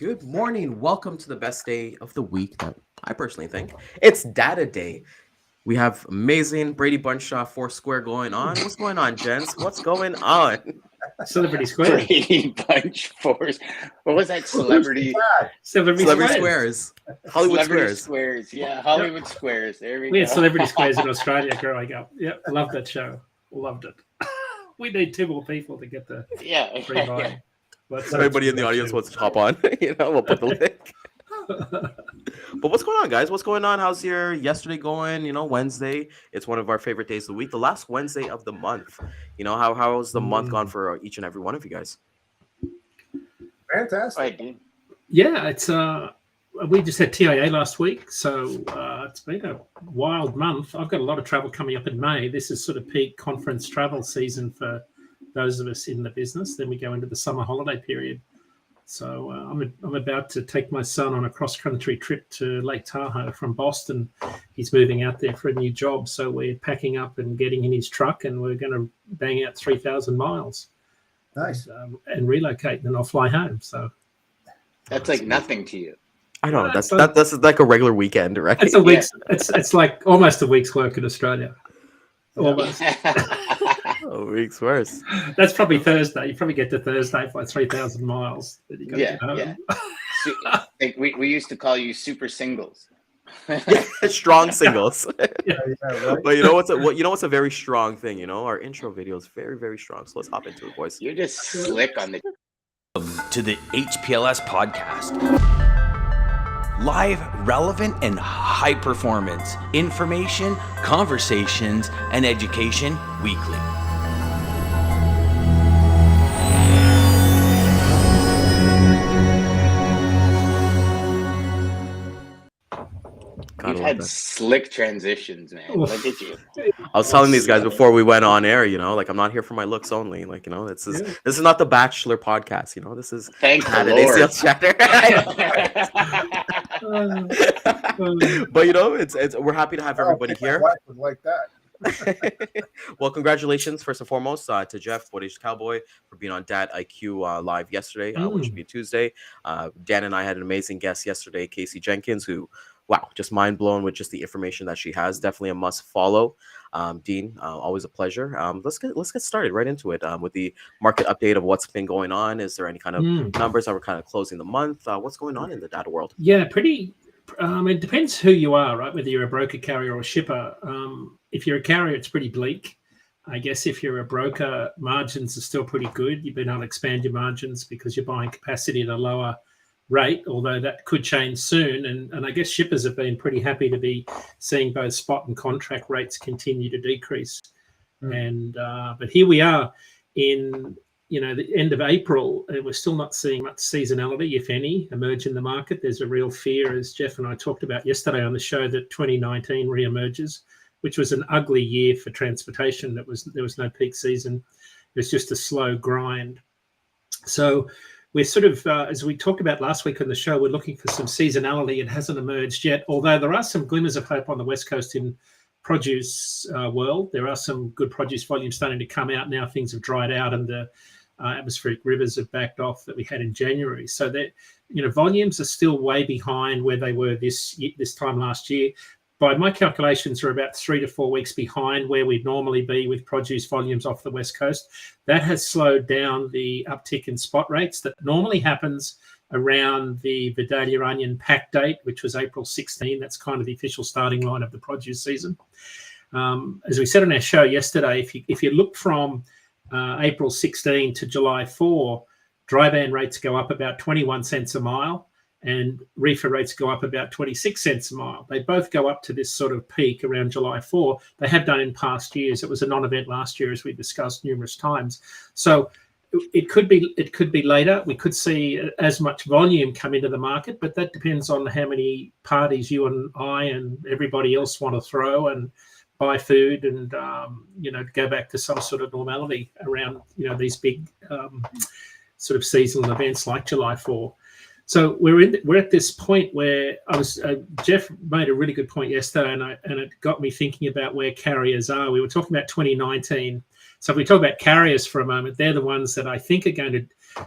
Good morning. Welcome to the best day of the week that I personally think. It's Data Day. We have amazing Brady Bunch Foursquare going on. What's going on, gents? What's going on? Celebrity Square. Brady Bunch Force. What was that? Celebrity Celebrity Squares. Hollywood Celebrity Squares. Yeah, Hollywood Squares. There we We go. had Celebrity Squares in Australia growing up. Yep, loved that show. Loved it. We need two more people to get the free buy. Everybody in the audience wants to hop on. We'll put the link. But what's going on, guys? What's going on? How's your yesterday going? Wednesday. It's one of our favorite days of the week. The last Wednesday of the month. How's the month gone for each and every one of you guys? Fantastic. Yeah, it's we just had TIA last week, so it's been a wild month. I've got a lot of travel coming up in May. This is sort of peak conference travel season for those of us in the business. Then we go into the summer holiday period. So I'm about to take my son on a cross-country trip to Lake Tahoe from Boston. He's moving out there for a new job, so we're packing up and getting in his truck, and we're going to bang out 3,000 miles. Nice. And relocate, and then I'll fly home. So that's like nothing to you. I know that's like a regular weekend, right? It's a week's. It's like almost a week's work in Australia. Almost. A week's worse. That's probably Thursday. You probably get to Thursday for 3,000 miles. Yeah. We used to call you super singles. Strong singles. Right. But you know what's a very strong thing. Our intro video is very, very strong. So let's hop into it, boys. You're just slick on the. To the HPLS podcast. Live, relevant, and high performance information, conversations, and education weekly. You've had slick transitions, man. Look at you. I was telling these guys before we went on air, I'm not here for my looks only. This is not the Bachelor podcast. This is Thank the Saturday Lord. Sales Chatter. But we're happy to have everybody here. My wife would like that. Well, congratulations first and foremost to Jeff, Footage Cowboy, for being on Dad IQ Live yesterday, which would be Tuesday. Dan and I had an amazing guest yesterday, Casey Jenkins, who, wow, just mind blown with just the information that she has. Definitely a must follow. Dean, always a pleasure. Let's get started right into it with the market update of what's been going on. Is there any kind of numbers that we're kind of closing the month? What's going on in the data world? Yeah, pretty. It depends who you are, right? Whether you're a broker, carrier, or shipper. If you're a carrier, it's pretty bleak. I guess if you're a broker, margins are still pretty good. You've been able to expand your margins because you're buying capacity at a lower rate, although that could change soon. And I guess shippers have been pretty happy to be seeing both spot and contract rates continue to decrease. But here we are in the end of April, and we're still not seeing much seasonality, if any, emerge in the market. There's a real fear, as Jeff and I talked about yesterday on the show, that 2019 reemerges, which was an ugly year for transportation. There was no peak season. It was just a slow grind. So we're sort of, as we talked about last week on the show, we're looking for some seasonality. It hasn't emerged yet, although there are some glimmers of hope on the West Coast in produce world. There are some good produce volumes starting to come out now. Things have dried out and the atmospheric rivers have backed off that we had in January. So that, volumes are still way behind where they were this time last year. By my calculations, we're about 3 to 4 weeks behind where we'd normally be with produce volumes off the West Coast. That has slowed down the uptick in spot rates that normally happens around the Vidalia onion pack date, which was April 16. That's kind of the official starting line of the produce season. As we said on our show yesterday, if you look from April 16 to July 4, dry van rates go up about 21 cents a mile, and reefer rates go up about 26 cents a mile. They both go up to this sort of peak around July 4. They have done in past years. It was a non-event last year, as we discussed numerous times. So it could be later. We could see as much volume come into the market, but that depends on how many parties you and I and everybody else want to throw and buy food and go back to some sort of normality around these big sort of seasonal events like July 4. So we're at this point where Jeff made a really good point yesterday, and it got me thinking about where carriers are. We were talking about 2019. So if we talk about carriers for a moment, they're the ones that I think are going to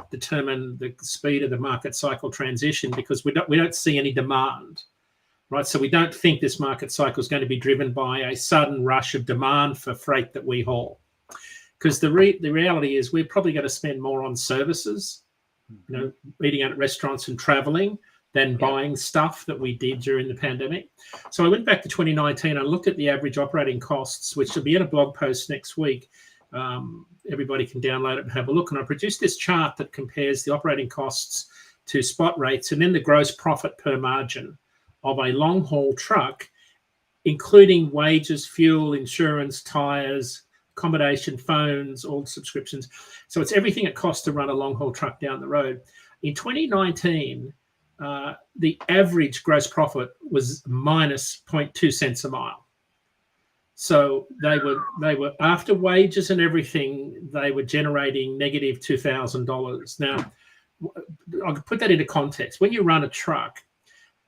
determine the speed of the market cycle transition, because we don't see any demand, right? So we don't think this market cycle is going to be driven by a sudden rush of demand for freight that we haul, because the reality is we're probably going to spend more on services, eating out at restaurants and traveling, than buying stuff that we did during the pandemic. So I went back to 2019. I looked at the average operating costs, which will be in a blog post next week. Everybody can download it and have a look. And I produced this chart that compares the operating costs to spot rates and then the gross profit per margin of a long haul truck, including wages, fuel, insurance, tires, accommodation, phones, all subscriptions. So it's everything it costs to run a long haul truck down the road. In 2019, the average gross profit was minus 0.2 cents a mile. So they were after wages and everything, they were generating negative $2,000. Now, I'll put that into context. When you run a truck,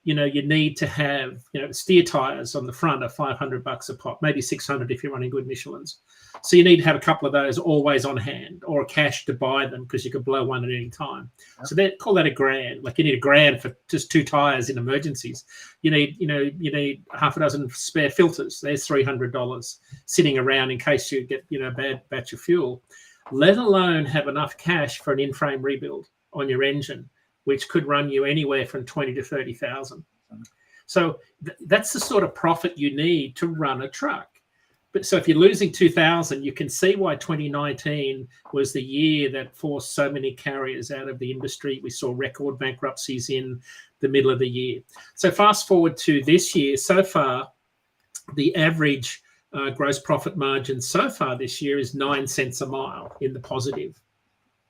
you need to have, steer tires on the front are $500 a pop, maybe $600 if you're running good Michelins. So you need to have a couple of those always on hand, or cash to buy them, because you could blow one at any time. Yep. So they call that $1,000. Like you need $1,000 for just 2 tires in emergencies. You need half a dozen spare filters. There's $300 sitting around in case you get a bad batch of fuel. Let alone have enough cash for an in-frame rebuild on your engine, which could run you anywhere from $20,000 to $30,000. So that's the sort of profit you need to run a truck. But so if you're losing $2,000, you can see why 2019 was the year that forced so many carriers out of the industry. We saw record bankruptcies in the middle of the year. So fast forward to this year, so far, the average gross profit margin so far this year is 9 cents a mile in the positive.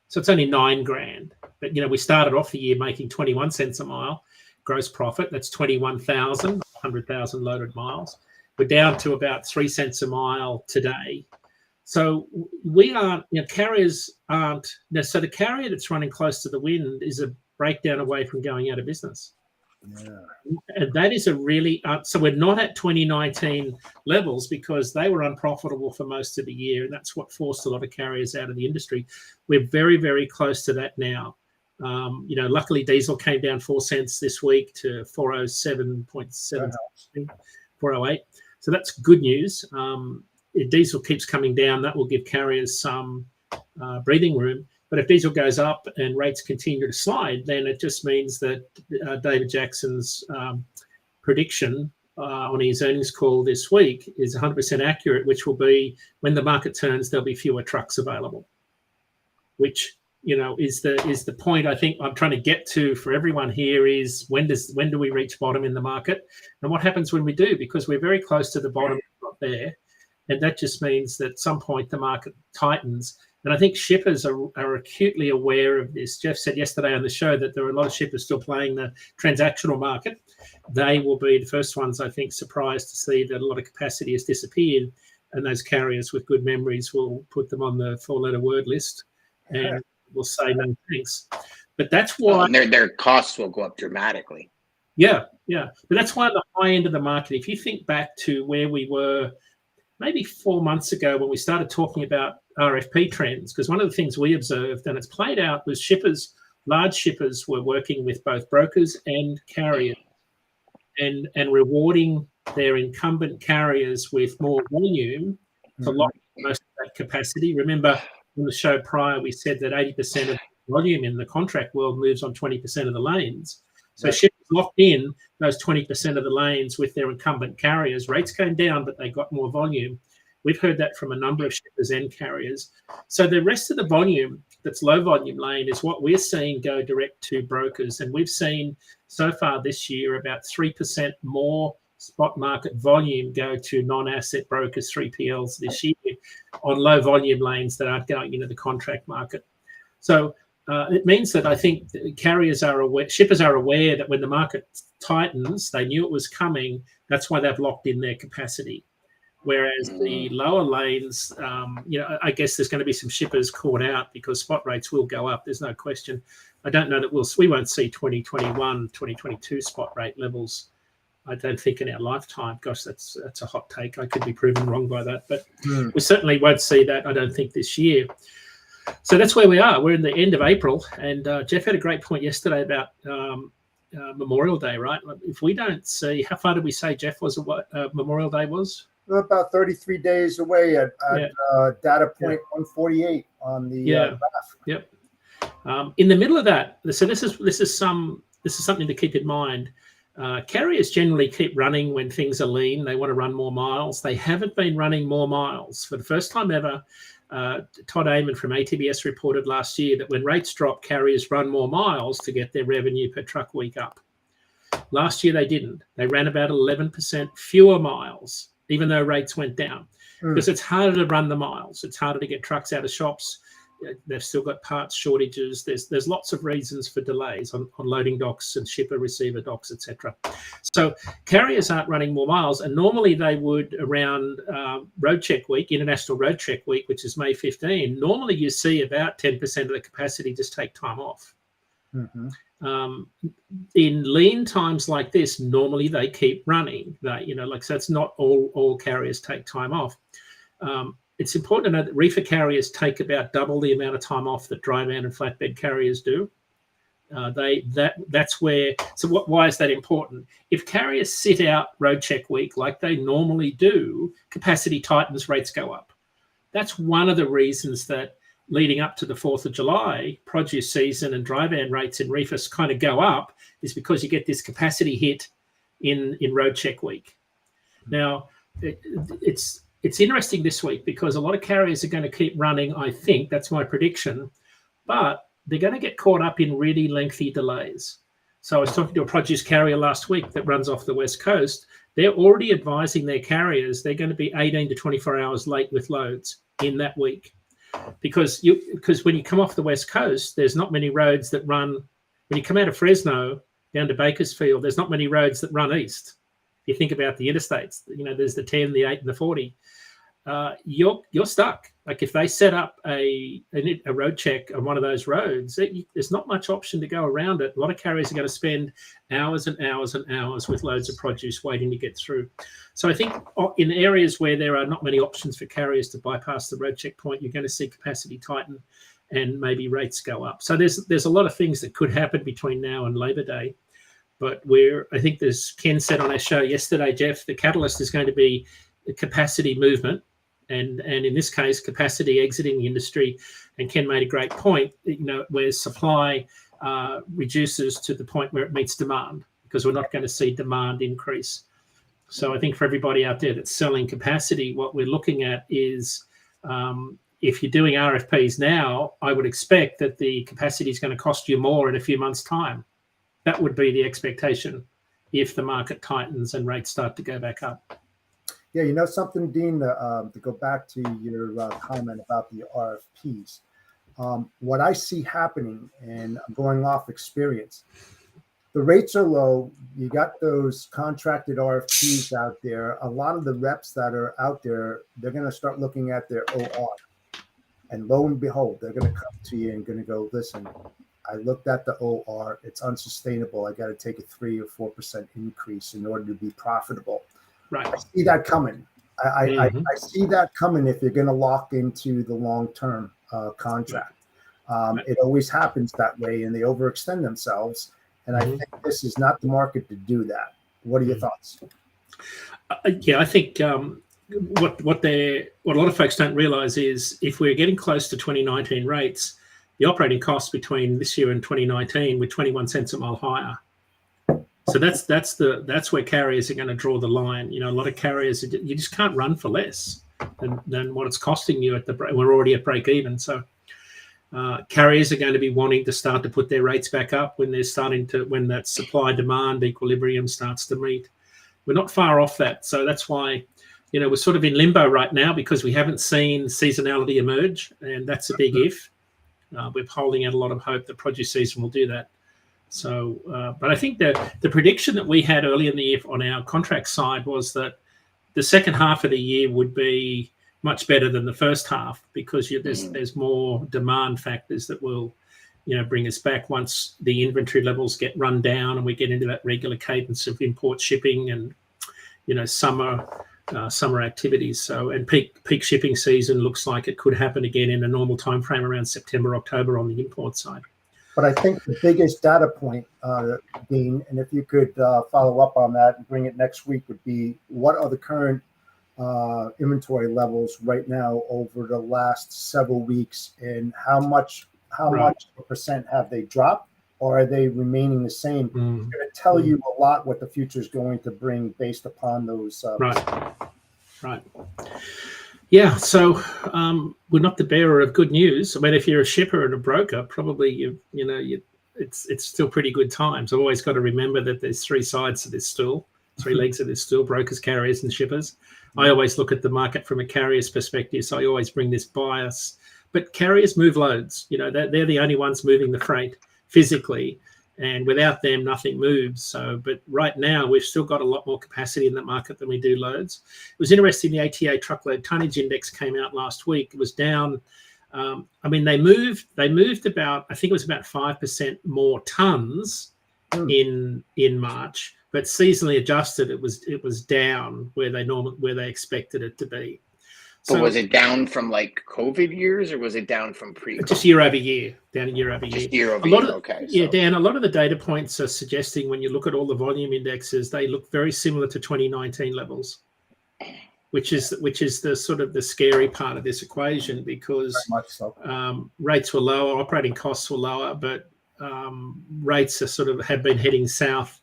So it's only $9,000. But, we started off the year making 21 cents a mile gross profit. That's 21,000, 100,000 loaded miles. We're down to about 3 cents a mile today. So we aren't, carriers aren't. So the carrier that's running close to the wind is a breakdown away from going out of business. Yeah. And that is a really, so we're not at 2019 levels because they were unprofitable for most of the year. And that's what forced a lot of carriers out of the industry. We're very, very close to that now. Luckily diesel came down 4 cents this week to 407.7, 408. So that's good news. If diesel keeps coming down, that will give carriers some breathing room. But if diesel goes up and rates continue to slide, then it just means that David Jackson's prediction on his earnings call this week is 100% accurate, which will be when the market turns, there'll be fewer trucks available, which is the point I think I'm trying to get to for everyone here is when do we reach bottom in the market, and what happens when we do, because we're very close to the bottom up there, and that just means that at some point the market tightens. And I think shippers are acutely aware of this. Jeff said yesterday on the show that there are a lot of shippers still playing the transactional market. They will be the first ones, I think, surprised to see that a lot of capacity has disappeared, and those carriers with good memories will put them on the 4-letter word list and will say no thanks. But that's why their costs will go up dramatically. Yeah. But that's why the high end of the market, if you think back to where we were maybe 4 months ago when we started talking about RFP trends, because one of the things we observed, and it's played out, was large shippers were working with both brokers and carriers and rewarding their incumbent carriers with more volume to lock most of that capacity. Remember, on the show prior, we said that 80% of volume in the contract world moves on 20% of the lanes. So shippers locked in those 20% of the lanes with their incumbent carriers. Rates came down, but they got more volume. We've heard that from a number of shippers and carriers. So the rest of the volume that's low volume lane is what we're seeing go direct to brokers. And we've seen so far this year about 3% more spot market volume go to non-asset brokers, 3PLs this year on low volume lanes that aren't going into the contract market. So it means that I think shippers are aware that when the market tightens, they knew it was coming. That's why they've locked in their capacity. Whereas the lower lanes, I guess there's going to be some shippers caught out because spot rates will go up. There's no question. I don't know that we won't see 2021, 2022 spot rate levels I don't think in our lifetime. Gosh, that's a hot take. I could be proven wrong by that, but we certainly won't see that, I don't think, this year. So that's where we are. We're in the end of April, and Jeff had a great point yesterday about Memorial Day, right? If we don't see, how far did we say, Jeff, was Memorial Day was? We're about 33 days away at data point 148 on the graph. Yep. In the middle of that, so this is something to keep in mind. Carriers generally keep running when things are lean. They want to run more miles. They haven't been running more miles. For the first time ever, Todd Amon from ATBS reported last year that when rates drop, carriers run more miles to get their revenue per truck week up. Last year, they didn't. They ran about 11% fewer miles, even though rates went down, because it's harder to run the miles. It's harder to get trucks out of shops. They've still got parts shortages. There's lots of reasons for delays on loading docks and shipper receiver docks, etc. So carriers aren't running more miles, and normally they would around Road Check Week, International Road Check Week, which is May 15. Normally you see about 10% of the capacity just take time off. In lean times like this, normally they keep running. So it's not all carriers take time off. It's important to know that reefer carriers take about double the amount of time off that dry van and flatbed carriers do. That's where. So why is that important? If carriers sit out Road Check Week like they normally do, capacity tightens, rates go up. That's one of the reasons that leading up to the 4th of July, produce season and dry van rates in reefers kind of go up, is because you get this capacity hit in Road Check Week. Now, it's interesting this week because a lot of carriers are going to keep running, I think, that's my prediction, but they're going to get caught up in really lengthy delays. So I was talking to a produce carrier last week that runs off the West Coast. They're already advising their carriers they're going to be 18 to 24 hours late with loads in that week. Because when you come off the West Coast, there's not many roads that run. When you come out of Fresno down to Bakersfield, there's not many roads that run east. If you think about the interstates, there's the 10, the 8, and the 40. You're stuck. Like if they set up a road check on one of those roads, there's not much option to go around it. A lot of carriers are going to spend hours and hours and hours with loads of produce waiting to get through. So I think in areas where there are not many options for carriers to bypass the road checkpoint, you're going to see capacity tighten and maybe rates go up. So there's a lot of things that could happen between now and Labor Day. But I think Ken said on our show yesterday, Jeff, the catalyst is going to be the capacity movement. And in this case, capacity exiting the industry. And Ken made a great point, where supply reduces to the point where it meets demand, because we're not going to see demand increase. So I think for everybody out there that's selling capacity, what we're looking at is if you're doing RFPs now, I would expect that the capacity is going to cost you more in a few months' time. That would be the expectation if the market tightens and rates start to go back up. Yeah, something, Dean, to go back to your comment about the RFPs. What I see happening, and I'm going off experience, the rates are low. You got those contracted RFPs out there. A lot of the reps that are out there, they're going to start looking at their OR. And lo and behold, they're going to come to you and going to go, listen, I looked at the OR. It's unsustainable. I got to take a 3 or 4% increase in order to be profitable. Right. I see that coming. I see that coming if you're going to lock into the long-term contract. It always happens that way, and they overextend themselves. And I think this is not the market to do that. What are your thoughts? I think what a lot of folks don't realize is if we're getting close to 2019 rates, the operating costs between this year and 2019 were 21 cents a mile higher. So that's where carriers are going to draw the line. A lot of carriers, you just can't run for less than what it's costing you we're already at break even. So carriers are going to be wanting to start to put their rates back up when that supply demand equilibrium starts to meet. We're not far off that. So that's why, we're sort of in limbo right now because we haven't seen seasonality emerge, and that's a big if. We're holding out a lot of hope that produce season will do that. So, but I think the prediction that we had early in the year on our contract side was that the second half of the year would be much better than the first half because there's more demand factors that will, bring us back once the inventory levels get run down and we get into that regular cadence of import shipping and summer activities. So, and peak shipping season looks like it could happen again in a normal time frame around September, October on the import side. But I think the biggest data point, Dean, and if you could follow up on that and bring it next week, would be what are the current inventory levels right now over the last several weeks, and how much percent have they dropped, or are they remaining the same? It's going to tell you a lot what the future is going to bring based upon those. Right. Yeah, so we're not the bearer of good news. I mean, if you're a shipper and a broker, probably it's still pretty good times. I've always got to remember that there's three sides to this stool, three legs of this stool: brokers, carriers, and shippers. I always look at the market from a carrier's perspective, so I always bring this bias. But carriers move loads. They're the only ones moving the freight physically, and without them, nothing moves. So, but right now, we've still got a lot more capacity in the market than we do loads. It was interesting. The ATA truckload tonnage index came out last week. It was down. They moved about, I think it was about 5% more tons in March, but seasonally adjusted, it was down where they expected it to be. So was it down from like COVID years, or was it down from pre? Just year over year, down year over year. Just year over year. Okay. Yeah, Dan. A lot of the data points are suggesting, when you look at all the volume indexes, they look very similar to 2019 levels, which is the sort of the scary part of this equation, because rates were lower, operating costs were lower, but rates have been heading south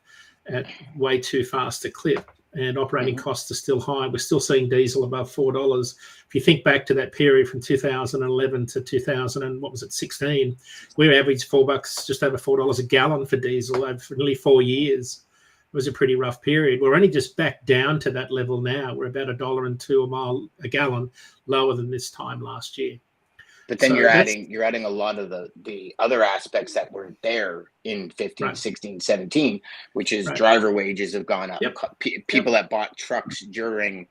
at way too fast a clip. And operating costs are still high. We're still seeing diesel above $4. If you think back to that period from 2011 to 2016, we averaged $4, just over $4 a gallon for diesel over nearly 4 years. It was a pretty rough period. We're only just back down to that level now. We're about $1.02 a gallon lower than this time last year. But then you're adding a lot of the other aspects that weren't there in 15, 16, 17, which is driver wages have gone up. People that bought trucks during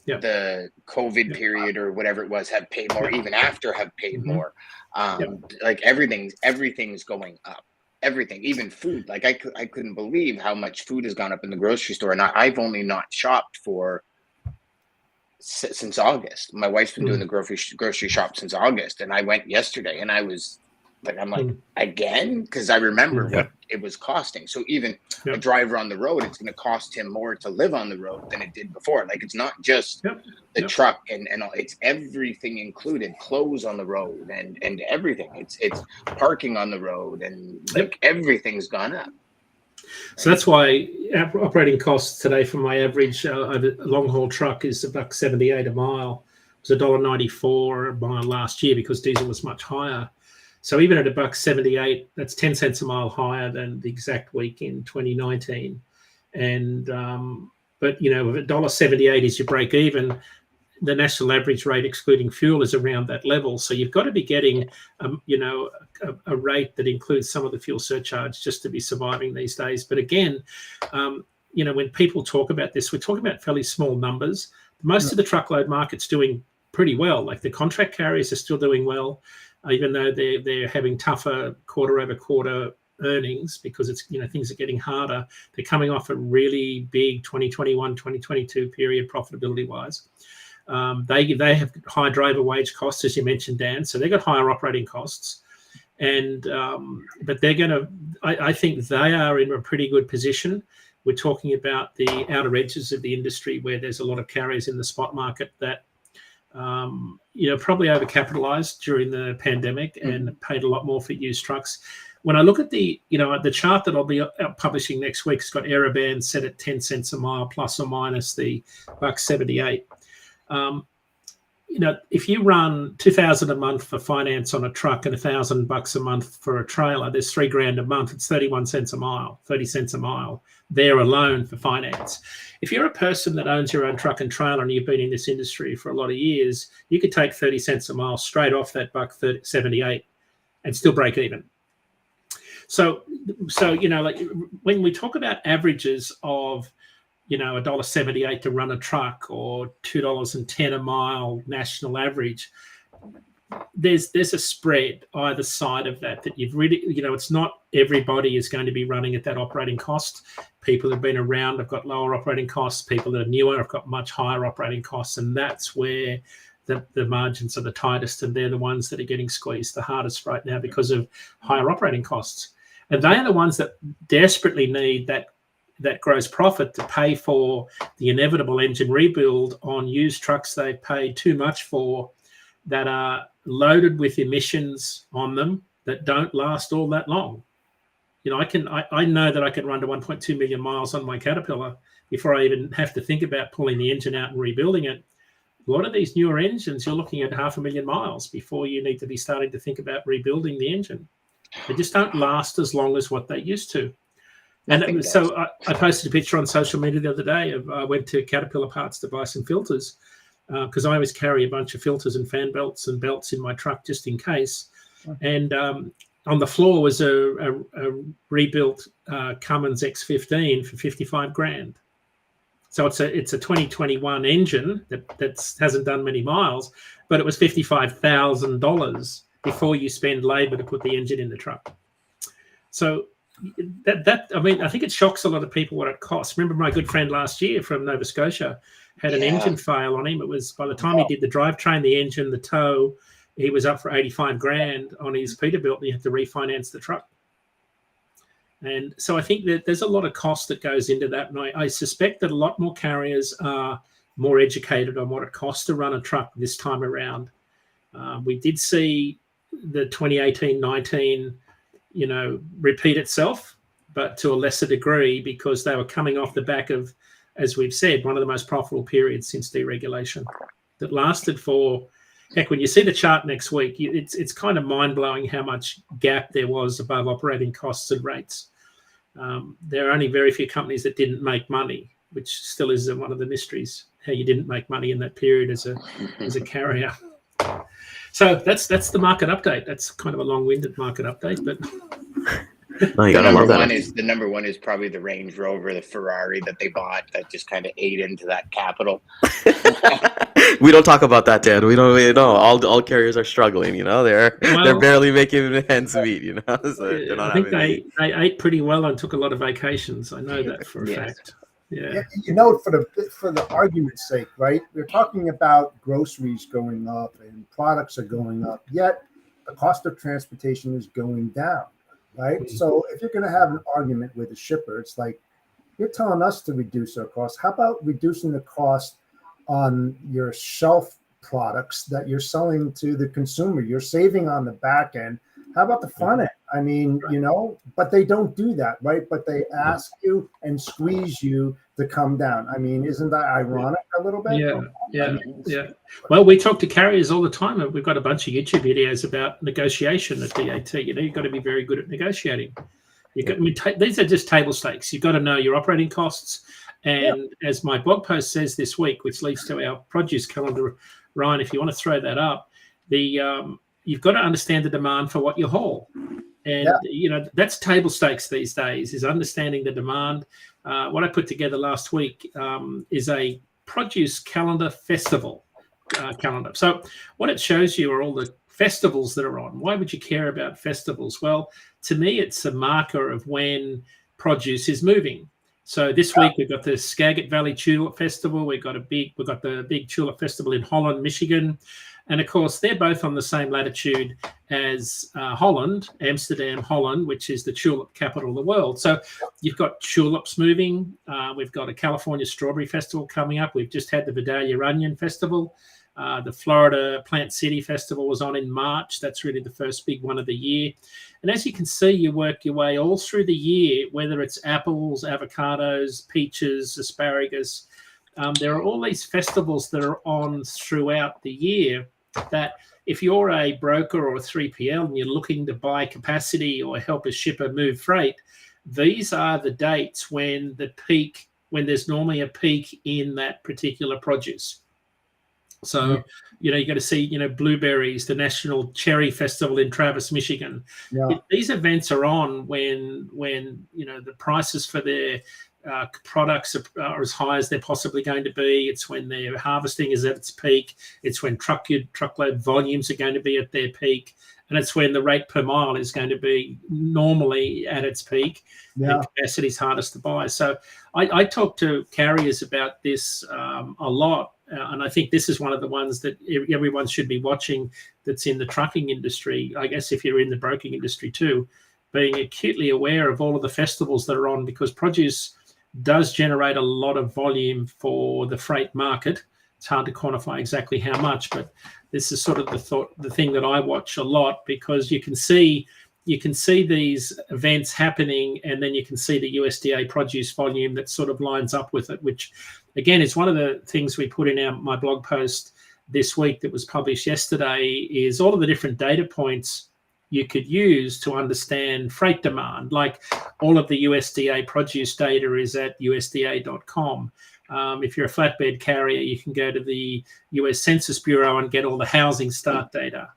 the COVID period or whatever it was have paid more, even after have paid more. Like everything's going up. Everything, even food. Like I couldn't believe how much food has gone up in the grocery store. And I've only not shopped since August. My wife's been doing the grocery shop since August, and I went yesterday, and I was like, again, because I remember what it was costing. So even a driver on the road, it's going to cost him more to live on the road than it did before. Like, it's not just the truck and all, it's everything included, clothes on the road and everything. It's parking on the road, and like everything's gone up. So that's why operating costs today for my average long haul truck is $1.78 a mile. It was $1.94 a mile last year because diesel was much higher. So even at $1.78, that's 10 cents a mile higher than the exact week in 2019. And but if $1.78 is your break even, the national average rate excluding fuel is around that level. So you've got to be getting a rate that includes some of the fuel surcharge just to be surviving these days. But again, when people talk about this, we're talking about fairly small numbers. Most of the truckload market's doing pretty well. Like, the contract carriers are still doing well, even though they're having tougher quarter over quarter earnings because it's things are getting harder. They're coming off a really big 2021, 2022 period profitability wise. They have high driver wage costs, as you mentioned, Dan. So they've got higher operating costs, and but they're going to. I think they are in a pretty good position. We're talking about the outer edges of the industry where there's a lot of carriers in the spot market that probably overcapitalized during the pandemic and paid a lot more for used trucks. When I look at the chart that I'll be publishing next week, it's got error bands set at 10 cents a mile plus or minus the $1.78. If you run $2,000 a month for finance on a truck and $1,000 a month for a trailer, there's $3,000 a month. It's 31 cents a mile, 30 cents a mile there alone for finance. If you're a person that owns your own truck and trailer and you've been in this industry for a lot of years, you could take 30 cents a mile straight off that $1.78 and still break even. So like when we talk about averages of $1.78 to run a truck or $2.10 a mile national average, there's a spread either side of that you've really, it's not everybody is going to be running at that operating cost. People that have been around have got lower operating costs. People that are newer have got much higher operating costs, and that's where the margins are the tightest, and they're the ones that are getting squeezed the hardest right now because of higher operating costs. And they are the ones that desperately need that gross profit to pay for the inevitable engine rebuild on used trucks they've paid too much for, that are loaded with emissions on them that don't last all that long. I know that I can run to 1.2 million miles on my Caterpillar before I even have to think about pulling the engine out and rebuilding it. A lot of these newer engines, you're looking at 500,000 miles before you need to be starting to think about rebuilding the engine. They just don't last as long as what they used to. And so I posted a picture on social media the other day of I went to Caterpillar Parts to buy some filters, because I always carry a bunch of filters and fan belts and belts in my truck just in case. And on the floor was a rebuilt Cummins X15 for 55 grand. So it's a 2021 engine that hasn't done many miles, but it was $55,000 before you spend labor to put the engine in the truck. So I think it shocks a lot of people what it costs. Remember my good friend last year from Nova Scotia had an engine fail on him. It was, by the time he did the drivetrain, the engine, the tow, he was up for 85 grand on his Peterbilt, and he had to refinance the truck. And so I think that there's a lot of cost that goes into that. And I suspect that a lot more carriers are more educated on what it costs to run a truck this time around. We did see the 2018-19, repeat itself, but to a lesser degree, because they were coming off the back of, as we've said, one of the most profitable periods since deregulation that lasted for, heck, when you see the chart next week, it's kind of mind-blowing how much gap there was above operating costs and rates. There are only very few companies that didn't make money, which still is one of the mysteries, how you didn't make money in that period as a carrier. So that's the market update. That's kind of a long-winded market update, but the number one is probably the Range Rover, the Ferrari that they bought that just kind of ate into that capital. We don't talk about that, Dan. We don't know. All carriers are struggling. They're barely making ends meet. So I think they ate pretty well and took a lot of vacations. I know that for a fact. Yeah. For the argument's sake, right? We're talking about groceries going up and products are going up, yet the cost of transportation is going down, right? Mm-hmm. So if you're going to have an argument with a shipper, it's like, you're telling us to reduce our costs. How about reducing the cost on your shelf products that you're selling to the consumer? You're saving on the back end. How about the front end? I mean, but they don't do that, right? But they ask you and squeeze you to come down. I mean, isn't that ironic a little bit? Yeah. Well, we talk to carriers all the time. We've got a bunch of YouTube videos about negotiation at DAT. You've got to be very good at negotiating. These are just table stakes. You've got to know your operating costs. And as my blog post says this week, which leads to our produce calendar, Ryan, if you want to throw that up, you've got to understand the demand for what you haul. And, that's table stakes these days, is understanding the demand. What I put together last week is a produce calendar festival calendar. So what it shows you are all the festivals that are on. Why would you care about festivals? Well, to me, it's a marker of when produce is moving. So this week we've got the Skagit Valley Tulip Festival. We've got the big Tulip Festival in Holland, Michigan. And of course, they're both on the same latitude as Holland, Amsterdam, Holland, which is the tulip capital of the world. So you've got tulips moving. We've got a California Strawberry Festival coming up. We've just had the Vidalia Onion Festival. The Florida Plant City Festival was on in March. That's really the first big one of the year. And as you can see, you work your way all through the year, whether it's apples, avocados, peaches, asparagus. There are all these festivals that are on throughout the year that if you're a broker or a 3PL and you're looking to buy capacity or help a shipper move freight, these are the dates when there's normally a peak in that particular produce. So, you got to see, blueberries, the National Cherry Festival in Travis, Michigan. Yeah. These events are on when the prices for their products are as high as they're possibly going to be. It's when their harvesting is at its peak. It's when truckload volumes are going to be at their peak. And it's when the rate per mile is going to be normally at its peak, and capacity is hardest to buy. So I talk to carriers about this a lot, and I think this is one of the ones that everyone should be watching that's in the trucking industry. I guess if you're in the broking industry too, being acutely aware of all of the festivals that are on, because produce does generate a lot of volume for the freight market. It's hard to quantify exactly how much, but this is sort of the thing that I watch a lot, because you can see these events happening, and then you can see the USDA produce volume that sort of lines up with it, which again is one of the things we put in my blog post this week that was published yesterday, is all of the different data points you could use to understand freight demand. Like all of the USDA produce data is at USDA.com. If you're a flatbed carrier, you can go to the US Census Bureau and get all the housing start data.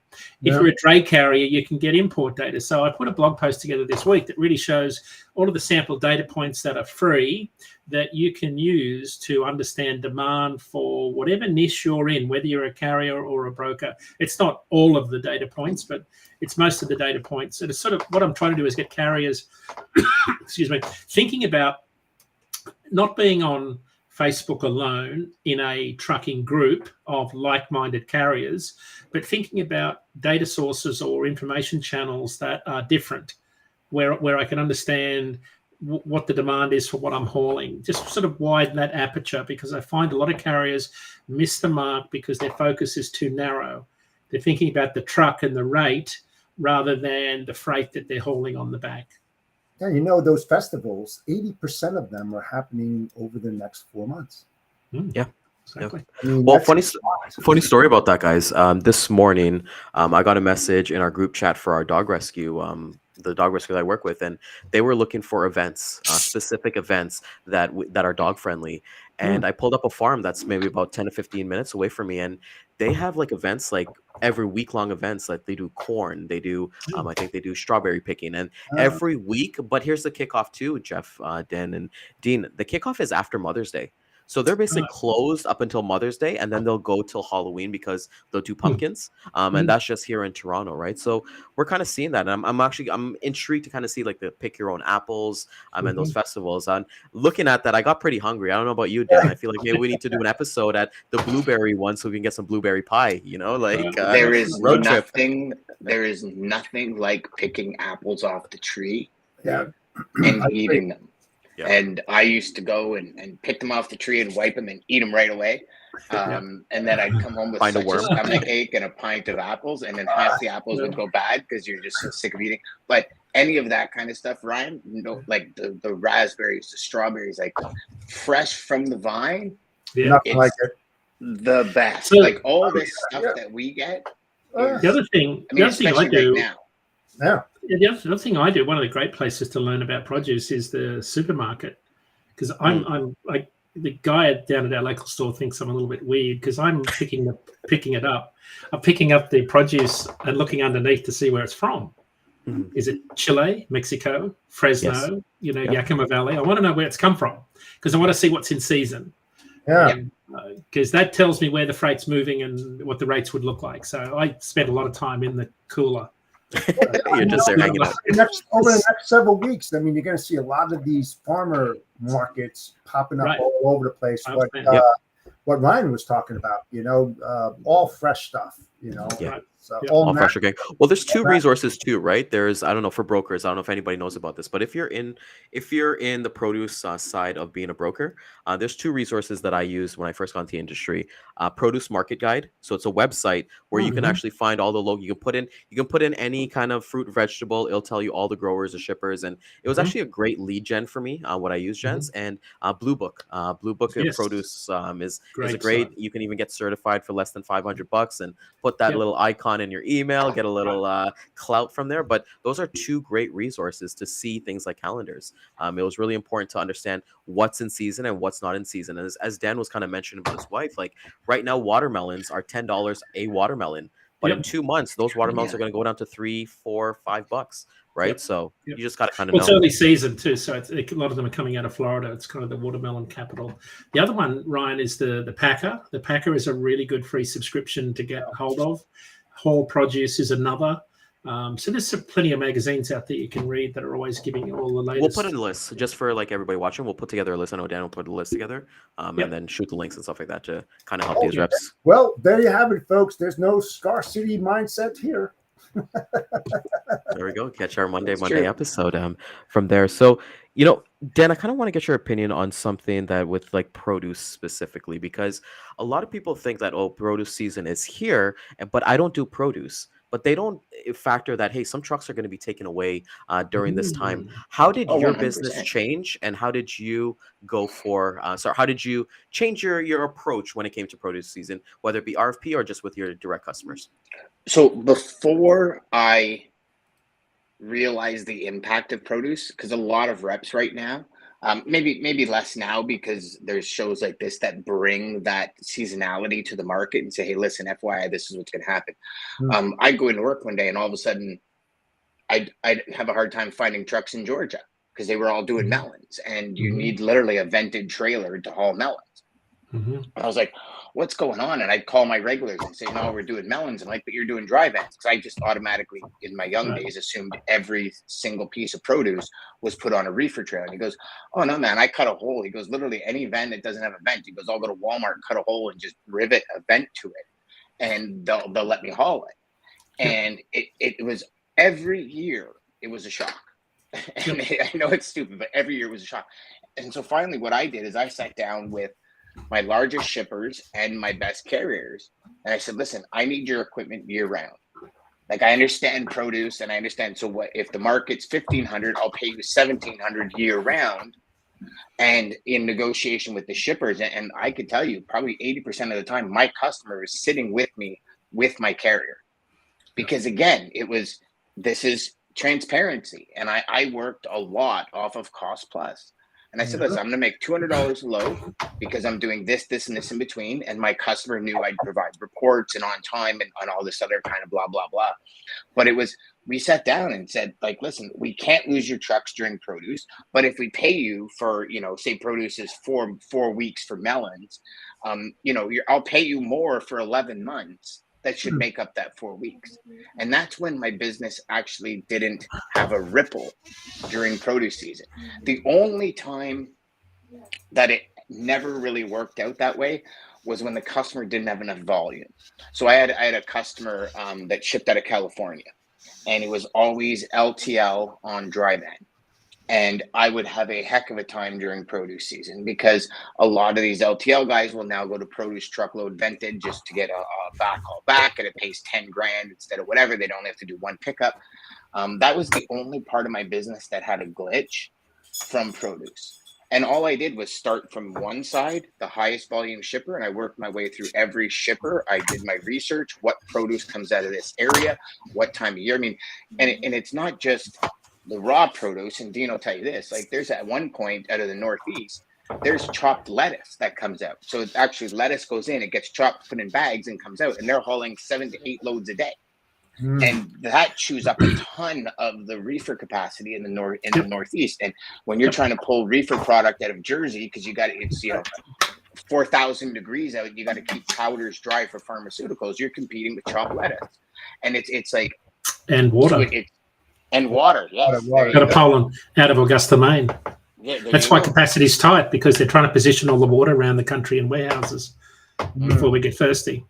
If you're a dray carrier, you can get import data. So I put a blog post together this week that really shows all of the sample data points that are free that you can use to understand demand for whatever niche you're in, whether you're a carrier or a broker. It's not all of the data points, but it's most of the data points. And it's sort of what I'm trying to do is get carriers, excuse me, thinking about not being on Facebook alone in a trucking group of like-minded carriers, but thinking about data sources or information channels that are different, where I can understand what the demand is for what I'm hauling. Just sort of widen that aperture, because I find a lot of carriers miss the mark because their focus is too narrow. They're thinking about the truck and the rate rather than the freight that they're hauling on the back. Yeah, you know, those festivals, 80% of them are happening over the next 4 months. Yeah. Exactly. I mean, well, funny story about that, guys. This morning, I got a message in our group chat for our dog rescue, the dog rescue that I work with, and they were looking for events, specific events that are dog friendly. And I pulled up a farm that's maybe about 10 to 15 minutes away from me, and they have like events, like every week-long events. Like they do corn, they do I think they do strawberry picking, and every week. But here's the kickoff too, Jeff, Dan, and Dean. The kickoff is after Mother's Day. So they're basically closed up until Mother's Day, and then they'll go till Halloween because they'll do pumpkins. And that's just here in Toronto, right? So we're kind of seeing that. And I'm intrigued to kind of see like the pick your own apples and those festivals. And looking at that, I got pretty hungry. I don't know about you, Dan. I feel like maybe we need to do an episode at the blueberry one so we can get some blueberry pie, you know, like there is road trip. There is nothing like picking apples off the tree and eating them. Yeah. And I used to go and pick them off the tree and wipe them and eat them right away. And then I'd come home with such a stomach ache and a pint of apples, and then half the apples would go bad because you're just so sick of eating. But any of that kind of stuff, Ryan, like the raspberries, the strawberries, like fresh from the vine, nothing like it. The best. So, like all this stuff that we get. The other thing I do now. The other thing I do, one of the great places to learn about produce is the supermarket, because I'm like the guy down at our local store thinks I'm a little bit weird because I'm picking it up. I'm picking up the produce and looking underneath to see where it's from. Is it Chile, Mexico, Fresno, Yakima Valley? I want to know where it's come from because I want to see what's in season. Because that tells me where the freight's moving and what the rates would look like. So I spent a lot of time in the cooler. You're just there hanging out. Over the next several weeks, I mean, you're going to see a lot of these farmer markets popping up all over the place. What Ryan was talking about, all fresh stuff, So all fresh again. Well, there's two resources too, right? There's, I don't know, for brokers. I don't know if anybody knows about this, but if you're in the produce side of being a broker, there's two resources that I used when I first got into the industry. Produce Market Guide. So it's a website where you can actually find all the local. You can put in any kind of fruit, vegetable. It'll tell you all the growers, the shippers, and it was actually a great lead gen for me. What I use, gents, and Blue Book. Blue Book of Produce is a great. You can even get certified for less than $500 and put that little icon in your email, get a little clout from there. But those are two great resources to see things like calendars. It was really important to understand what's in season and what's not in season. And as Dan was kind of mentioning about his wife, like right now watermelons are $10 a watermelon, but in 2 months, those watermelons are going to go down to $3, $4, $5, right? Yep. So Yep. you just got to kind of Well, know. it's early season too, so a lot of them are coming out of Florida. It's kind of the watermelon capital. The other one, Ryan, is the Packer. The Packer is a really good free subscription to get hold of. Whole Produce is another. So there's plenty of magazines out there you can read that are always giving you all the latest. We'll put in a list just for like everybody watching. We'll put together a list. I know Dan will put a list together, and then shoot the links and stuff like that to kind of help these reps. Well, there you have it, folks. There's no scarcity mindset here. There we go. Catch our Monday episode from there. So, Dan, I kind of want to get your opinion on something that with like produce specifically, because a lot of people think that, produce season is here, but I don't do produce. But they don't factor that, hey, some trucks are going to be taken away during this time. How did your 100%. business change, and how did you go for? How did you change your approach when it came to produce season, whether it be RFP or just with your direct customers? So before I realized the impact of produce, because a lot of reps right now, maybe less now because there's shows like this that bring that seasonality to the market and say, hey, listen, FYI, this is what's going to happen. I go into work one day and all of a sudden I'd have a hard time finding trucks in Georgia because they were all doing melons, and you need literally a vented trailer to haul melons. I was like, what's going on? And I'd call my regulars and say, no, we're doing melons. And like, but you're doing dry vents. Because I just automatically, in my young days, assumed every single piece of produce was put on a reefer trailer. And he goes, oh, no, man, I cut a hole. He goes, literally any van that doesn't have a vent. He goes, I'll go to Walmart, cut a hole, and just rivet a vent to it. And they'll let me haul it. And it was every year, it was a shock. And I know it's stupid, but every year it was a shock. And so finally what I did is I sat down with my largest shippers and my best carriers. And I said, listen, I need your equipment year round. Like, I understand produce and I understand. So what if the market's 1,500, I'll pay you 1,700 year round. And in negotiation with the shippers, and I could tell you probably 80% of the time, my customer is sitting with me with my carrier. Because again, this is transparency. And I worked a lot off of cost plus. And I said, listen, I'm going to make $200 a load because I'm doing this, and this in between. And my customer knew I'd provide reports and on time and on all this other kind of blah, blah, blah. But we sat down and said, like, listen, we can't lose your trucks during produce. But if we pay you for, say produce is 4 weeks for melons, I'll pay you more for 11 months. That should make up that 4 weeks. And that's when my business actually didn't have a ripple during produce season. The only time that it never really worked out that way was when the customer didn't have enough volume. So I had a customer that shipped out of California, and it was always LTL on dry van. And I would have a heck of a time during produce season because a lot of these LTL guys will now go to produce truckload vented just to get a backhaul back, and it pays $10,000 instead of whatever. They don't have to do one pickup. That was the only part of my business that had a glitch from produce. And all I did was start from one side, the highest volume shipper, and I worked my way through every shipper. I did my research, what produce comes out of this area, what time of year. I mean, and it's not just the raw produce, and Dean will tell you this, like there's at one point out of the Northeast, there's chopped lettuce that comes out. So it's actually lettuce goes in, it gets chopped, put in bags and comes out, and they're hauling 7 to 8 loads a day. And that chews up a ton of the reefer capacity in the Northeast. And when you're trying to pull reefer product out of Jersey, because it's 4,000 degrees out, you got to keep powders dry for pharmaceuticals. You're competing with chopped lettuce, and it's like and water. And water, yes. Got a pollen out of Augusta, Maine. Yeah, that's why capacity is tight, because they're trying to position all the water around the country in warehouses before we get thirsty.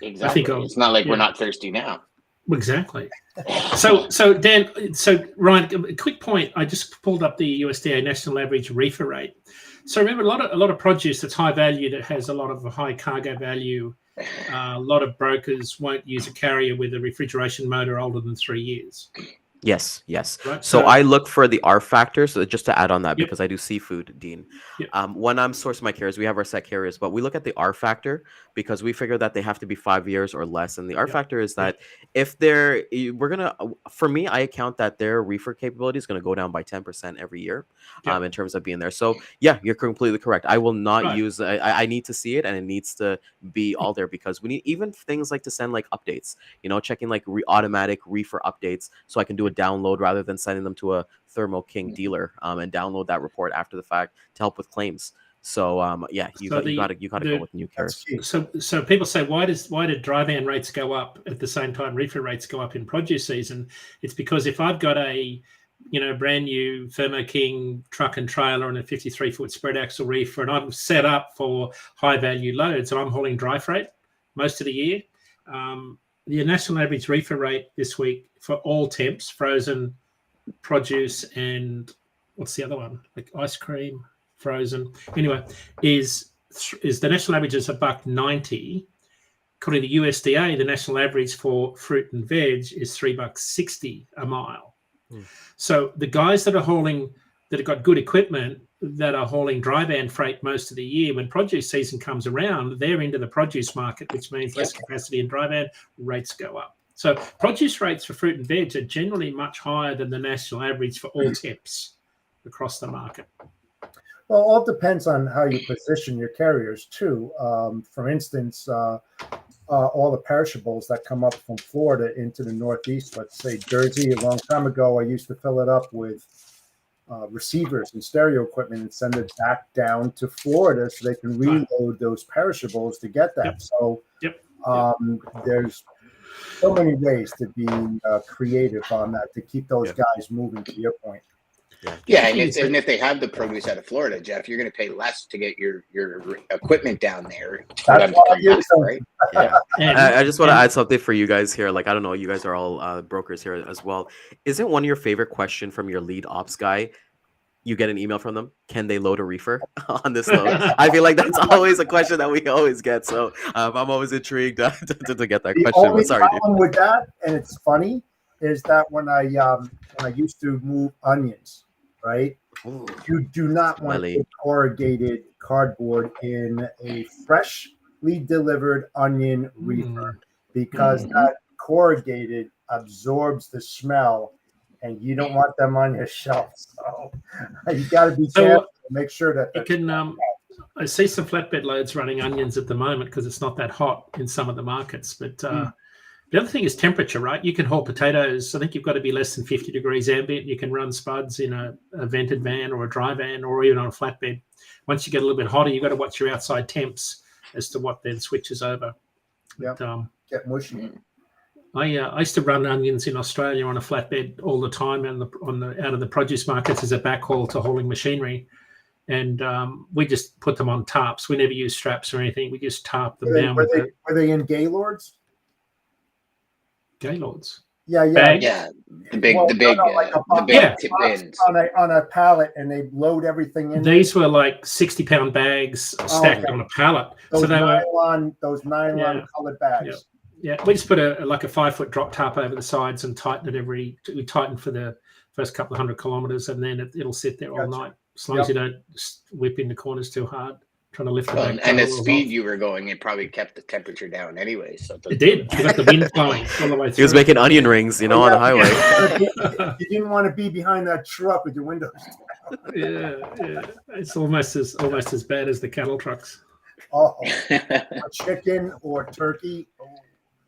Exactly. It's not like we're not thirsty now. Exactly. So Dan, Ryan, a quick point. I just pulled up the USDA national average reefer rate. So remember, a lot of produce that's high value, that has a lot of high cargo value. A lot of brokers won't use a carrier with a refrigeration motor older than 3 years. Yes. Right. So I look for the R factor. So just to add on that, Yep. because I do seafood, Dean. Yep. When I'm sourcing my carriers, we have our set carriers, but we look at the R factor because we figure that they have to be 5 years or less. And the R Yep. factor is Yep. that if for me, I account that their reefer capability is going to go down by 10% every year, Yep. in terms of being there. So yeah, you're completely correct. I will not Right. use. I need to see it, and it needs to be all there because we need even things like to send like updates. Checking like automatic reefer updates, so I can do a download rather than sending them to a Thermo King dealer and download that report after the fact to help with claims. So you got to go with new carriers. So people say, why did dry van rates go up at the same time reefer rates go up in produce season? It's because if I've got a brand new Thermo King truck and trailer and a 53-foot spread axle reefer, and I'm set up for high value loads, and I'm hauling dry freight most of the year. The national average reefer rate this week for all temps, frozen, produce, and what's the other one? Like ice cream, frozen. Anyway, is the national average is $1.90. According to the USDA, the national average for fruit and veg is $3.60 a mile. So the guys that have got good equipment, that are hauling dry van freight most of the year, when produce season comes around, they're into the produce market, which means less capacity in dry van, rates go up. So produce rates for fruit and veg are generally much higher than the national average for all temps across the market. Well, all depends on how you position your carriers too. For instance, all the perishables that come up from Florida into the Northeast, let's say Jersey, a long time ago, I used to fill it up with receivers and stereo equipment and send it back down to Florida so they can reload those perishables to get that. So there's so many ways to be creative on that to keep those guys moving, to your point. Yeah, and if they have the produce out of Florida, Jeff, you're going to pay less to get your equipment down there for them to come back, right? Yeah. I just want to add something for you guys here. Like, I don't know, you guys are all brokers here as well. Isn't one of your favorite question from your lead ops guy? You get an email from them. Can they load a reefer on this load? I feel like that's always a question that we always get. So I'm always intrigued to get that question. Only problem with that, and it's funny, is that when I used to move onions, right? Ooh, you do not want corrugated cardboard in a freshly delivered onion reefer because that corrugated absorbs the smell, and you don't want them on your shelf. So you got to be careful to make sure that you can. I see some flatbed loads running onions at the moment because it's not that hot in some of the markets, but. The other thing is temperature, right? You can haul potatoes. I think you've got to be less than 50 degrees ambient. You can run spuds in a vented van or a dry van or even on a flatbed. Once you get a little bit hotter, you've got to watch your outside temps as to what then switches over. Yeah, get mushy. I used to run onions in Australia on a flatbed all the time out of the produce markets as a backhaul to hauling machinery. And we just put them on tarps. We never used straps or anything. We just tarped them down. Were they in Gaylords? Gaylords. Yeah. The big tip bins on a pallet, and they load everything in. These were like 60-pound bags stacked on a pallet. Those nylon colored bags. Yeah, we just put a 5-foot drop tarp over the sides and tighten it we tighten for the first couple of 100 kilometers, and then it'll sit there all night as long as you don't whip in the corners too hard. Trying to lift it. And the speed you were going, it probably kept the temperature down anyway. So it did. You got the wind flowing all the way through. He was making onion rings, on the highway. You didn't want to be behind that truck with your windows down. Yeah. It's almost as bad as the cattle trucks. Oh, a chicken or turkey. Oh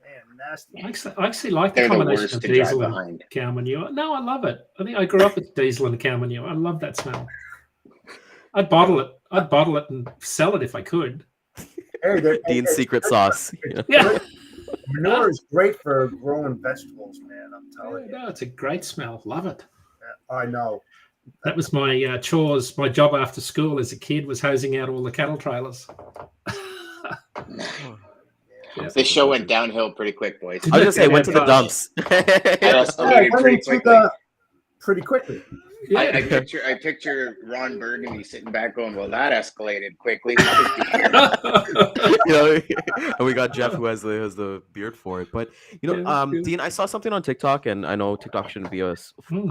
man, nasty. I actually like the combination of diesel and cow manure. No, I love it. I think I grew up with diesel and cow manure. I love that smell. I'd bottle it and sell it if I could. Dean's secret sauce. Yeah. Manure is great for growing vegetables, man. I'm telling you. No, it's a great smell. Love it. I know. That was my chores. My job after school as a kid was hosing out all the cattle trailers. This show went downhill pretty quick, boys. I was going to say, went to the dumps. pretty quickly. Yeah. I picture Ron Burgundy sitting back going, well, that escalated quickly. That was And we got Jeff who has the beard for it. But Dean, I saw something on TikTok, and I know TikTok shouldn't be a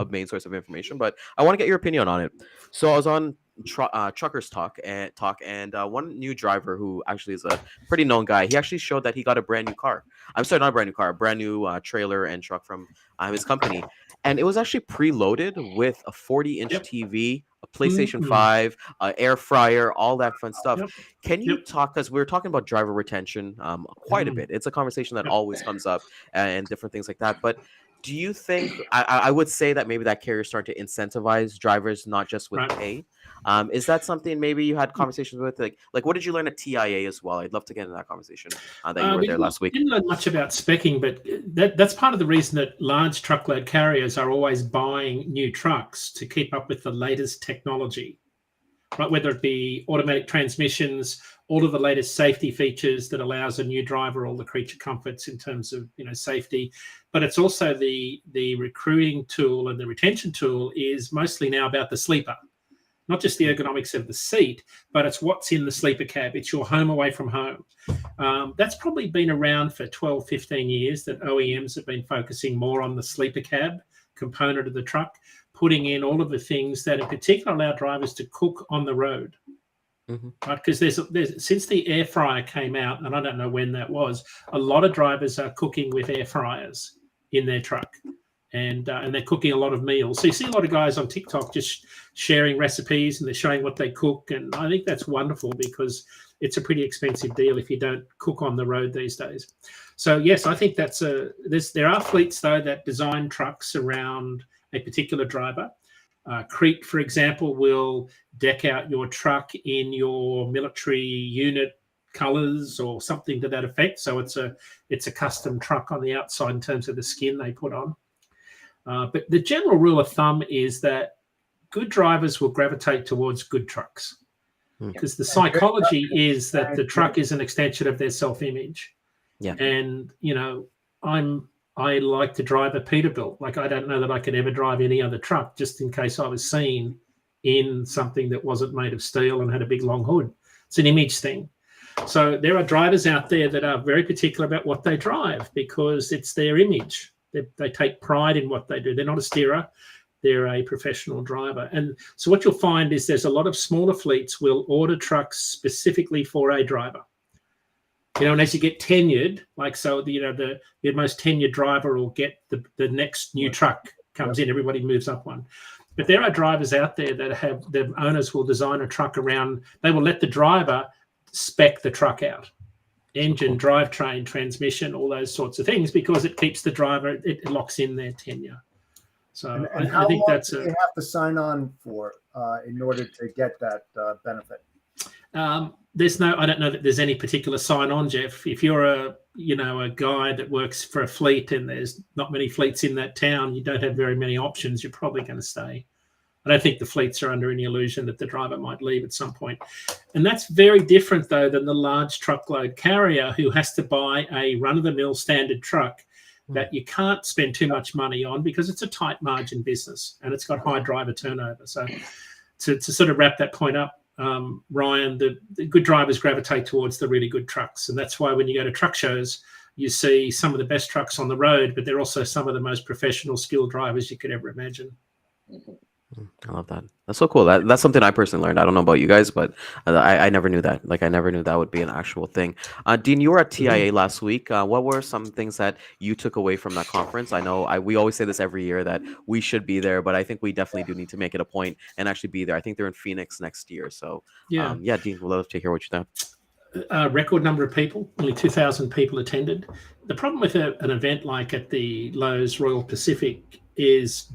main source of information, but I want to get your opinion on it. So I was on Truckers Talk, and one new driver who actually is a pretty known guy, he actually showed that he got a brand new car. I'm sorry, not a brand new car, a brand new trailer and truck from his company. And it was actually preloaded with a 40-inch TV, a PlayStation 5, air fryer, all that fun stuff. Can you talk, because we were talking about driver retention quite a bit. It's a conversation that always comes up and different things like that. But do you think, I would say that maybe that carrier is starting to incentivize drivers, not just with pay. Is that something maybe you had conversations with? Like what did you learn at TIA as well? I'd love to get into that conversation that you were there last week. We didn't learn much about speccing, but that's part of the reason that large truckload carriers are always buying new trucks to keep up with the latest technology, right? Whether it be automatic transmissions, all of the latest safety features that allows a new driver all the creature comforts in terms of safety. But it's also the recruiting tool and the retention tool is mostly now about the sleeper. Not just the ergonomics of the seat, but it's what's in the sleeper cab. It's your home away from home. That's probably been around for 12, 15 years that OEMs have been focusing more on the sleeper cab component of the truck, putting in all of the things that in particular allow drivers to cook on the road. Right? Because there's since the air fryer came out, and I don't know when that was, a lot of drivers are cooking with air fryers in their truck. And they're cooking a lot of meals. So you see a lot of guys on TikTok just sharing recipes and they're showing what they cook. And I think that's wonderful because it's a pretty expensive deal if you don't cook on the road these days. So yes, I think there are fleets though that design trucks around a particular driver. Croke, for example, will deck out your truck in your military unit colors or something to that effect. So it's a custom truck on the outside in terms of the skin they put on. But the general rule of thumb is that good drivers will gravitate towards good trucks because the psychology is that the truck is an extension of their self-image. Yeah. And, I like to drive a Peterbilt. Like, I don't know that I could ever drive any other truck just in case I was seen in something that wasn't made of steel and had a big long hood. It's an image thing. So there are drivers out there that are very particular about what they drive because it's their image. They take pride in what they do. They're not a steerer. They're a professional driver. And so what you'll find is there's a lot of smaller fleets will order trucks specifically for a driver. And as you get tenured, like so, the most tenured driver will get the next new truck comes in. Everybody moves up one. But there are drivers out there that have the owners will design a truck around. They will let the driver spec the truck out. Engine, drivetrain, transmission, all those sorts of things, because it keeps the driver, it locks in their tenure. So I think that's they have to sign on for in order to get that benefit. I don't know that there's any particular sign on, Jeff. If you're a guy that works for a fleet and there's not many fleets in that town, you don't have very many options, you're probably going to stay. I don't think the fleets are under any illusion that the driver might leave at some point. And that's very different, though, than the large truckload carrier who has to buy a run-of-the-mill standard truck that you can't spend too much money on because it's a tight margin business and it's got high driver turnover. So to sort of wrap that point up, Ryan, the good drivers gravitate towards the really good trucks. And that's why when you go to truck shows, you see some of the best trucks on the road, but they're also some of the most professional, skilled drivers you could ever imagine. I love that. That's so cool. That's something I personally learned. I don't know about you guys, but I never knew that. Like, I never knew that would be an actual thing. Dean, you were at TIA last week. What were some things that you took away from that conference? I know we always say this every year that we should be there, but I think we definitely do need to make it a point and actually be there. I think they're in Phoenix next year. So Dean, we'd love to hear what you thought. Record number of people, only 2,000 people attended. The problem with an event like at the Lowe's Royal Pacific is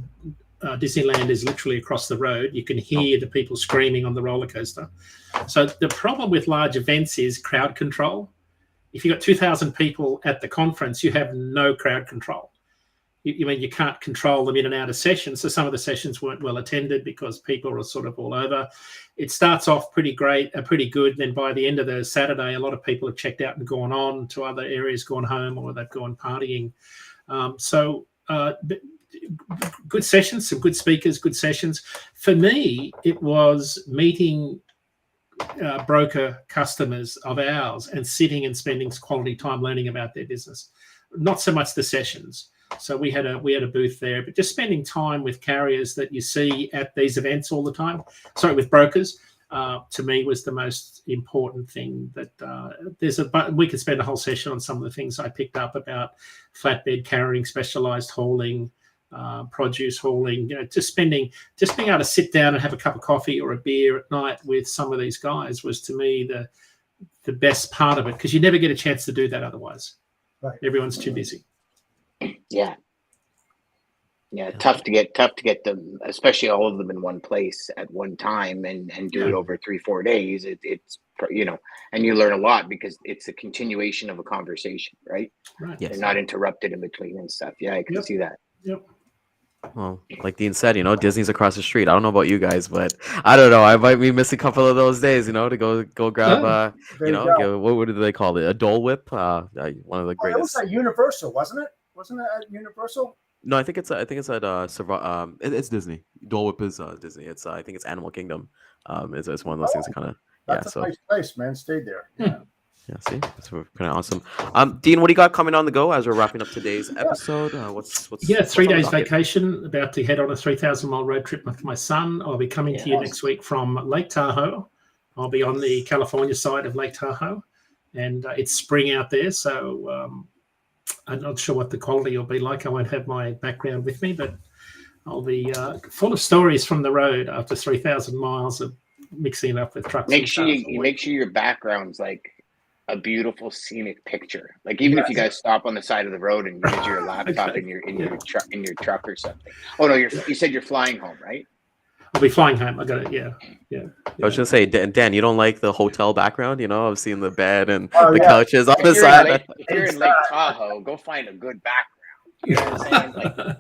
Disneyland is literally across the road. You can hear the people screaming on the roller coaster. So the problem with large events is crowd control. If you've got 2,000 people at the conference, you have no crowd control. You can't control them in and out of sessions. So some of the sessions weren't well attended because people are sort of all over. It starts off pretty good. Then by the end of the Saturday, a lot of people have checked out and gone on to other areas, gone home, or they've gone partying. good sessions, some good speakers, good sessions. For me, it was meeting broker customers of ours and sitting and spending quality time learning about their business. Not so much the sessions. So we had a booth there, but just spending time with carriers that you see at these events all the time. Sorry, with brokers. To me was the most important thing. That we could spend a whole session on some of the things I picked up about flatbed carrying, specialized hauling, produce hauling. Just being able to sit down and have a cup of coffee or a beer at night with some of these guys was to me the best part of it, because you never get a chance to do that otherwise. Right. Everyone's too busy. Yeah. Tough to get them, especially all of them in one place at one time, and do it over 3-4 days. It's and you learn a lot because it's a continuation of a conversation, right? Right. They're not interrupted in between and stuff. Yeah, I can see that. Yep. Well, like Dean said, Disney's across the street. I don't know about you guys, but I don't know. I might be missing a couple of those days, to go grab, what do they call it? A Dole Whip. One of the greatest. It was at Universal, wasn't it? Wasn't it at Universal? No, I think it's at it's Disney. Dole Whip is Disney. It's I think it's Animal Kingdom. It's one of those things that kind of That's a nice place, man. Stayed there. Yeah, see, that's kind of awesome. Dean, what do you got coming on the go as we're wrapping up today's episode? What's 3 days vacation, about to head on a 3,000-mile road trip with my son. I'll be coming to you next week from Lake Tahoe. I'll be on the California side of Lake Tahoe, and it's spring out there, so I'm not sure what the quality will be like. I won't have my background with me, but I'll be full of stories from the road after 3,000 miles of mixing it up with trucks. Make sure your background's like a beautiful scenic picture. Like even if you guys stop on the side of the road and use your laptop in your truck or something. Oh no, you said you're flying home, right? I'll be flying home. I got it. Yeah. I was gonna say, Dan, you don't like the hotel background? I've seen the bed and the couches on the side. If you're in Lake Tahoe, go find a good background. You know what I'm saying? Like,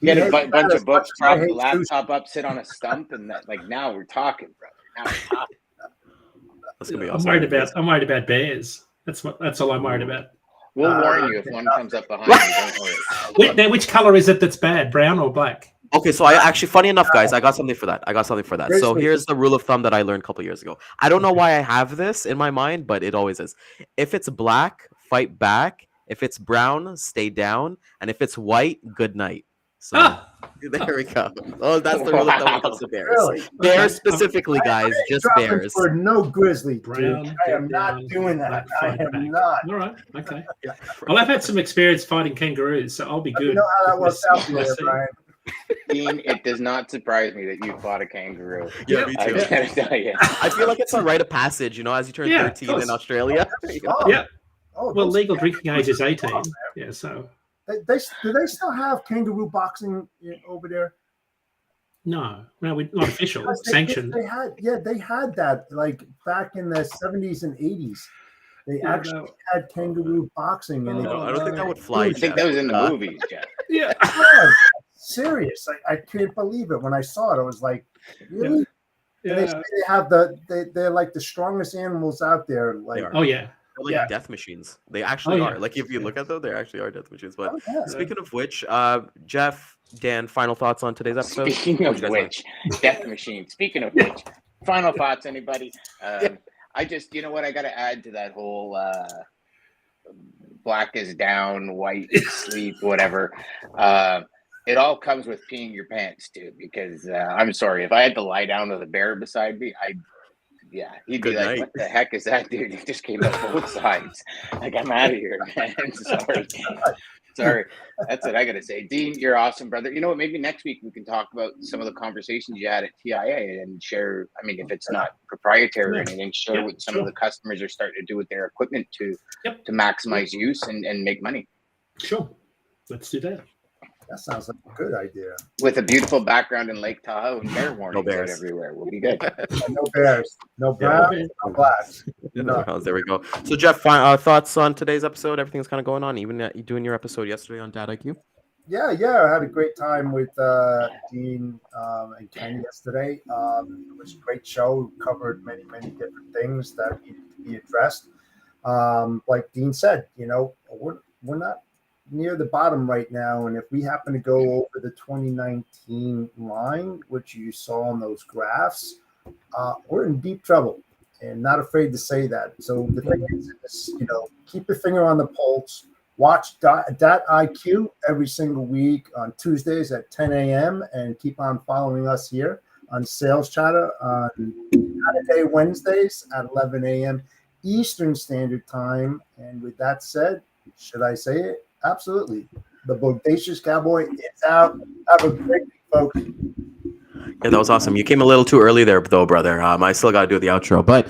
get a bunch of books, prop the laptop up, sit on a stump, and now we're talking, brother. Now we're talking. That's gonna be awesome. I'm worried about bears. That's all I'm worried about. We'll warn you if one comes up behind you. Don't worry. Now, which color is it that's bad? Brown or black? Okay, so funny enough, guys, I got something for that. So here's the rule of thumb that I learned a couple years ago. I don't know why I have this in my mind, but it always is. If it's black, fight back. If it's brown, stay down. And if it's white, good night. So there we go. Oh, that's the rule of thumb when it comes to bears. Really? Bears specifically, guys, just bears. For no grizzly, dude. I am not doing that. I am not. All right. Okay. Well, I've had some experience fighting kangaroos, so I'll be good. You know how that works out for you, Brian. Dean, it does not surprise me that you fought a kangaroo. Yeah, me too. I gotta tell you. I feel like it's a rite of passage, as you turn 13 in Australia. Yeah. Well, legal drinking age is 18. Yeah, so. Do they still have kangaroo boxing over there? No, not official. Sanctioned. They had that like back in the 70s and 80s. They actually had kangaroo boxing, and I don't think that would fly. I think that was in the movies, Jeff. Yeah. Serious. I couldn't believe it when I saw it. I was like, really? Yeah. And they say they have they're like the strongest animals out there. Like, oh yeah. They're like death machines. They actually are. Like if you look at them, they actually are death machines. But speaking of which, Jeff, Dan, final thoughts on today's episode? Speaking of which, death machine. Speaking of which, final thoughts, anybody? I just, you know what, I got to add to that whole black is down, white is sleep, whatever. It all comes with peeing your pants, dude, because I'm sorry, if I had to lie down with a bear beside me, he'd be like, what the heck is that, dude? You just came up both sides. Like, I'm out of here, man. Sorry. That's what I got to say. Dean, you're awesome, brother. You know what? Maybe next week we can talk about some of the conversations you had at TIA and share, I mean, if it's not proprietary or anything, share what some of the customers are starting to do with their equipment to maximize use and make money. Sure. Let's do that. That sounds like a good idea. With a beautiful background in Lake Tahoe and bear warnings everywhere. We'll be good. No bears. No browns, no blacks. No. There we go. So, Jeff, thoughts on today's episode? Everything's kind of going on, even doing your episode yesterday on Dad IQ? Yeah. I had a great time with Dean and Ken yesterday. It was a great show. We covered many different things that needed to be addressed. Like Dean said, we're not near the bottom right now, and if we happen to go over the 2019 line, which you saw on those graphs, we're in deep trouble, and not afraid to say that. So the thing is, keep your finger on the pulse. Watch .IQ every single week on Tuesdays at 10 a.m. and keep on following us here on Sales Chatter on Saturday, Wednesdays at 11 a.m. Eastern Standard Time. And with that said, should I say it? Absolutely. The Bodacious Cowboy is out. Have a great week, folks. Yeah, that was awesome. You came a little too early there, though, brother. I still got to do the outro, but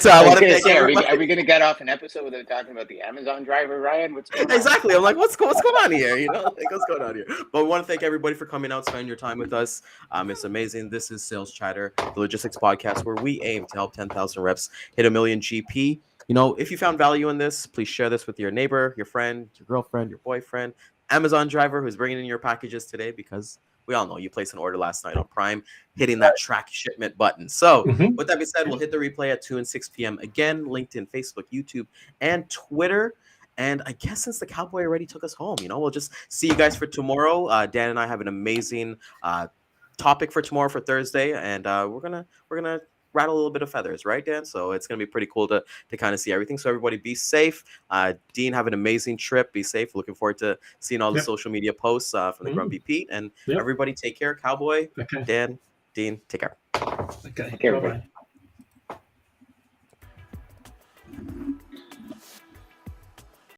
I was gonna say, are we going to get off an episode without talking about the Amazon driver, Ryan? What's going on? Exactly. I'm like, what's going on here? What's going on here? But we want to thank everybody for coming out, spending your time with us. It's amazing. This is Sales Chatter, the logistics podcast where we aim to help 10,000 reps hit $1 million GP. If you found value in this, please share this with your neighbor, your friend, your girlfriend, your boyfriend, Amazon driver who's bringing in your packages today, because we all know you placed an order last night on Prime, hitting that track shipment button. So with that being said, we'll hit the replay at 2 and 6 p.m. Again, LinkedIn, Facebook, YouTube, and Twitter. And I guess since the Cowboy already took us home, we'll just see you guys for tomorrow. Dan and I have an amazing topic for tomorrow for Thursday, and we're gonna rattle a little bit of feathers, right, Dan? So it's gonna be pretty cool to kind of see everything. So everybody be safe. Dean, have an amazing trip. Be safe. Looking forward to seeing all the social media posts from the Grumpy Pete. And everybody take care. Cowboy, Dan, Dean, take care. Okay. Take care, everybody. Bye-bye.